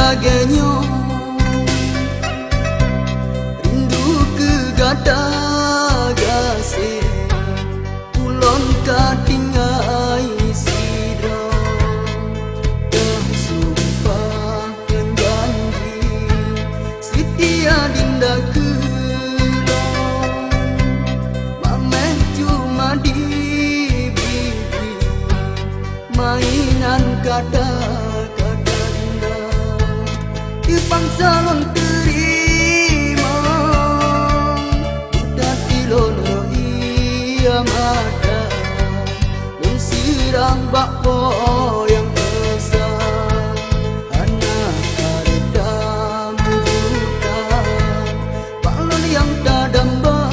sebagainya. Rindu ke gada gasih ulon katingai sidra. Dah sumpah dan janji setia dinda kelong. Mameh cuma di bibir mainan kata-kata indah. Dipaksa lon terima udah tilon ia mata lon sirang bakpo yang besar. Anak karedam buta balon yang tadamba,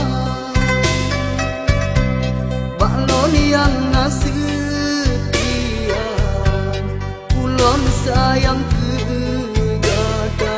balon yang nasetia ulon sayang ke gada.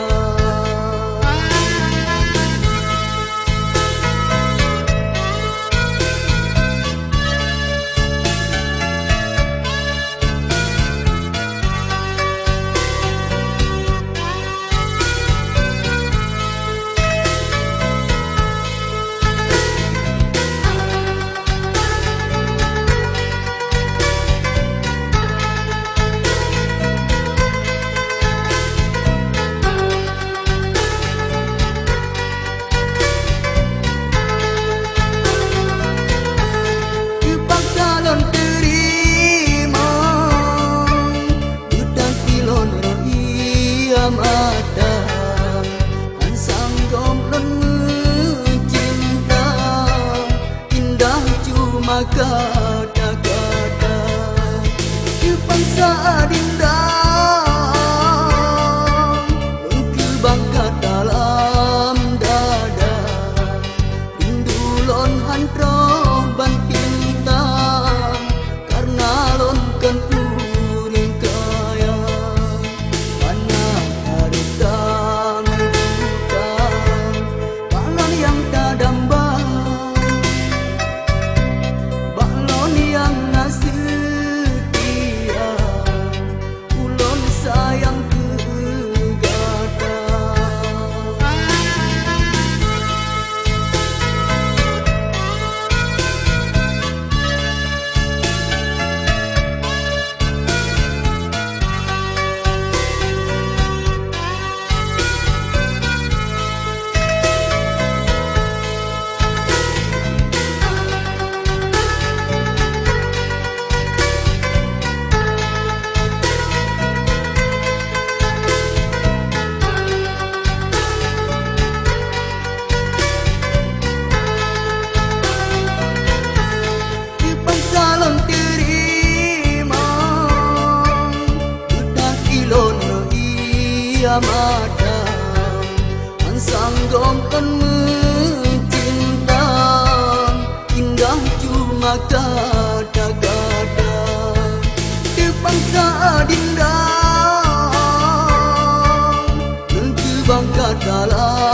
Mata ansang gomlon cinta indah cuma kata-kata. Dipaksa dinda kebangkat dalam dada. Rindu lon hantro bantintang karena lon kan puring kaya. Sayang ke gada. Salon terima udah kilon ia mata ansang gompen mencinta indah cuma kata-kata. Dipaksa dinda kebangkat dalam